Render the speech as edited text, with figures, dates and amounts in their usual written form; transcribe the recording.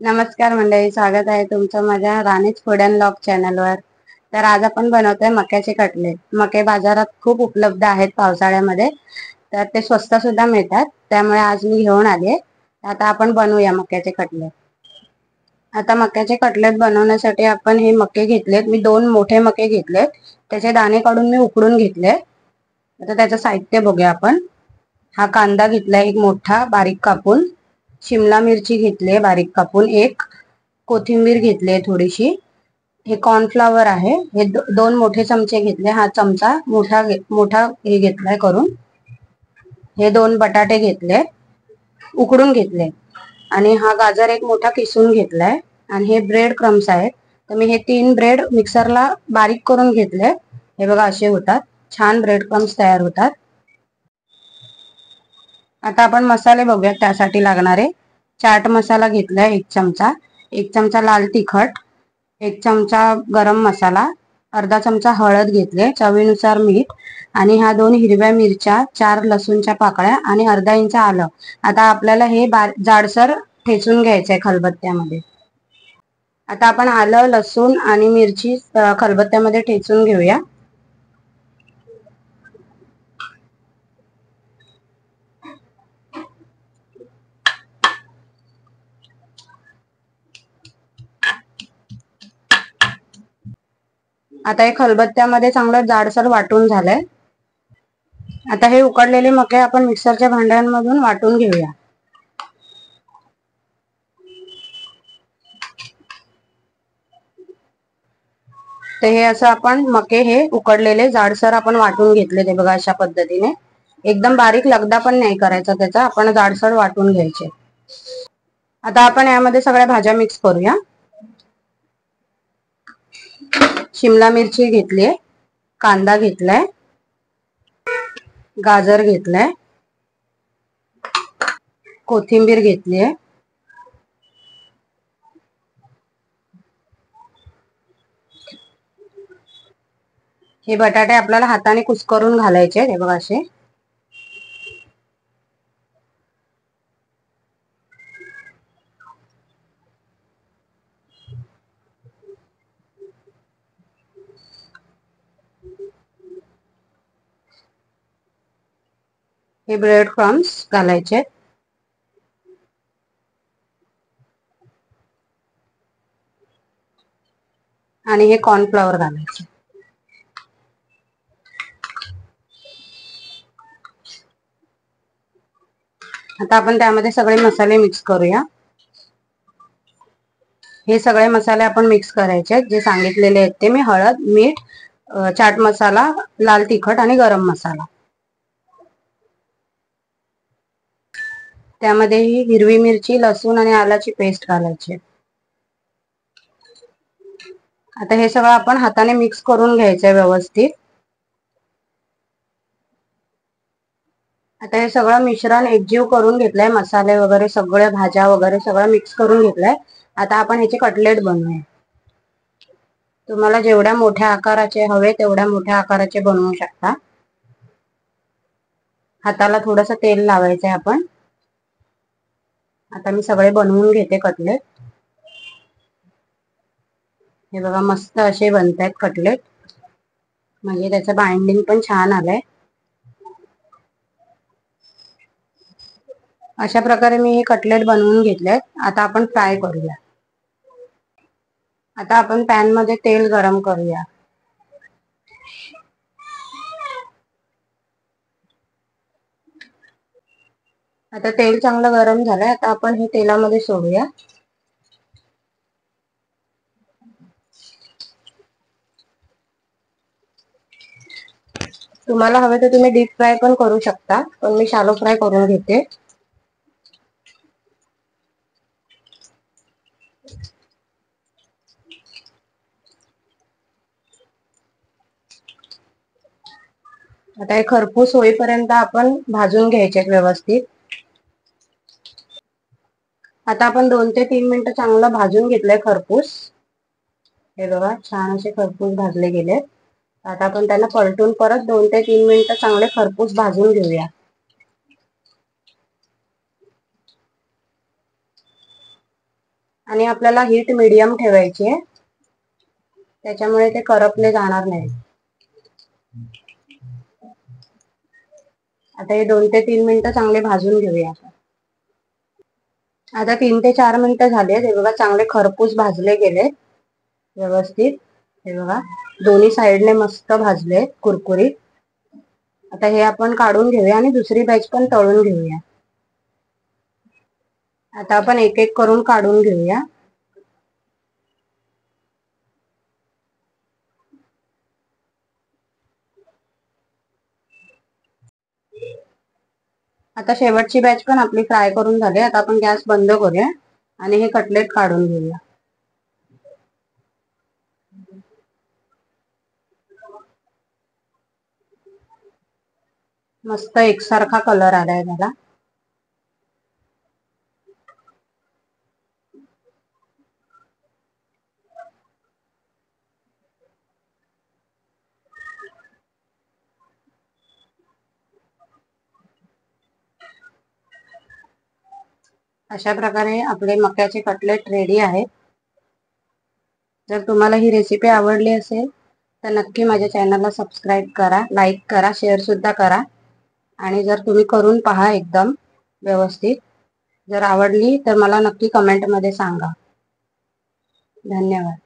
नमस्कार मंडळी, स्वागत आहे तुमचं माझ्या राणीच फूड अँड व्लॉग चॅनलवर. तर आज आपण बनवतोय मक्याचे कटलेट. मके बाजारात खूप उपलब्ध आहेत पावसाळ्यामध्ये, तर ते स्वस्त सुद्धा मिळतात. त्यामुळे आज मी घेऊन आले. आता आपण बनवूया मक्याचे कटलेट. आता मक्याचे कटलेट बनवण्यासाठी आपण हे मके घेतलेत. मी 2 मोठे मके घेतलेत. त्याचे दाणे काढून मी उकडून घेतले. आता त्याचं साहित्य बघूया आपण. हा कांदा घेतलाय एक मोठा बारीक कापून, शिमला मिरची घेतली बारीक कापून एक, कोथिंबीर घेतली थोडीशी, हे कॉर्नफ्लॉवर आहे, हे 2 मोठे चमचे घेतले, हा चमचा मोठा हे घेतलाय करून. हे 2 बटाटे घेतले उकडून घेतले, आणि हा गाजर एक मोठा किसून घेतलाय, आणि हे ब्रेड क्रम्स आहेत. तर मी हे 3 ब्रेड मिक्सरला बारीक करून घेतले. हे बघा असे होतात, छान ब्रेड क्रम्स तयार होतात. आता आपण मसाले बघूया. त्यासाठी लागणारे चाट मसाला घेतलाय 1 चमचा, 1 चमचा लाल तिखट, 1 चमचा गरम मसाला, अर्धा चमचा हळद घेतले, चवीनुसार मीठ, आणि ह्या 2 हिरव्या मिरच्या, 4 लसूणच्या पाकळ्या, आणि अर्धा इंच आलं. आता आपल्याला हे जाडसर ठेचून घ्यायचंय खलबत्त्यामध्ये. आता आपण आलं, लसूण आणि मिरची खलबत्त्यामध्ये ठेचून घेऊया. आता हे खलबत्त्यामध्ये चांगलं जाडसर वाटून झालंय. आता हे उकडलेले मके आपण मिक्सरच्या भांड्यांमधून वाटून घेऊया. तर हे असं आपण मके हे उकडलेले जाडसर आपण वाटून घेतले. ते बघा अशा पद्धतीने. एकदम बारीक लगदा पण नाही करायचा त्याचा, आपण जाडसर वाटून घ्यायचे. आता आपण यामध्ये सगळ्या भाज्या मिक्स करूया. शिमला मिरची घेतलीये, कांदा घेतलाय, गाजर घेतलाय, कोथिंबीर घेतलीये, हे बटाटे आपल्याला हाताने कुस्करून घालायचे. हे बघा असे. हे ब्रेड क्रम्स घालायचे, आणि हे कॉर्नफ्लॉवर घालायचे. आता आपण त्यामध्ये सगळे मसाले मिक्स करूया. हे सगळे मसाले आपण मिक्स करायचे जे सांगितलेले आहेत ते. मी हळद, मीठ, चाट मसाला, लाल तिखट आणि गरम मसाला. त्यामध्ये ही हिरवी मिरची, लसूण आणि आल्याची पेस्ट घालायची. आता हे सगळं आपण हाताने मिक्स करून घ्यायचंय व्यवस्थित. आता हे सगळं मिश्रण एकजीव करून घेतलंय. मसाले वगैरे सगळ्या भाज्या वगैरे सगळं मिक्स करून घेतलंय. आता आपण ह्याचे कटलेट बनवूया. तुम्हाला जेवढ्या मोठ्या आकाराचे हवे तेवढ्या मोठ्या आकाराचे बनवू शकता. हाताला थोडंसं तेल लावायचंय आपण. आता मी सगळे बनवून घेते कटलेट. हे बघा मस्त असे बनतायत कटलेट, म्हणजे त्याचं बाइंडिंग पण छान आलंय. अशा प्रकारे मी हे कटलेट बनवून घेतलेत. आता आपण फ्राय करूया. आता आपण पॅन मध्ये तेल गरम करूया. आता तेल चांगलं गरम झालंय. आता आपण हे तेलामध्ये सोडूया. तुम्हाला हवे तर तुम्ही डीप फ्राय पण करू शकता, पण मी शॅलो फ्राय करून घेते. आता हे खरपूस होईपर्यंत आपण भाजून घ्यायचे व्यवस्थित. आता आपण 2 ते 3 मिनिटं चांगलं भाजून घेतलंय खरपूस. हे बघा छान असे खरपूस भाजले गेले. आता आपण त्यांना पलटून परत 2 ते 3 मिनिटं चांगले खरपूस भाजून घेऊया. आणि आपल्याला हीट मीडियम ठेवायची आहे, त्याच्यामुळे ते करपले जाणार नाही. आता हे 2 ते 3 मिनिटं चांगले भाजून घेऊया. आता 3 ते 4 मिनिटं झाले. हे बघा चांगले खरपूस भाजले गेले व्यवस्थित. हे बघा दोन्ही साइडने मस्त भाजले कुरकुरीत. आता हे आपण काढून घेऊया आणि दुसरी बॅच पण तळून घेऊया. आता आपण एक एक करून काढून घेऊया. आता शेवटची बॅच पण आपली फ्राय करून झाली. आता आपण गॅस बंद करूया आणि हे कटलेट काढून घेऊया. मस्त एकसारखा कलर आलाय त्याला. अशा प्रकारे आपले मक्याचे कटलेट रेडी आहेत. जर तुम्हाला ही रेसिपी आवडली असेल तर नक्की माझ्या चॅनलला सबस्क्राईब करा, लाईक करा, शेअर सुद्धा करा. आणि जर तुम्ही करून पहा एकदम व्यवस्थित. जर आवडली तर मला नक्की कमेंटमध्ये सांगा. धन्यवाद.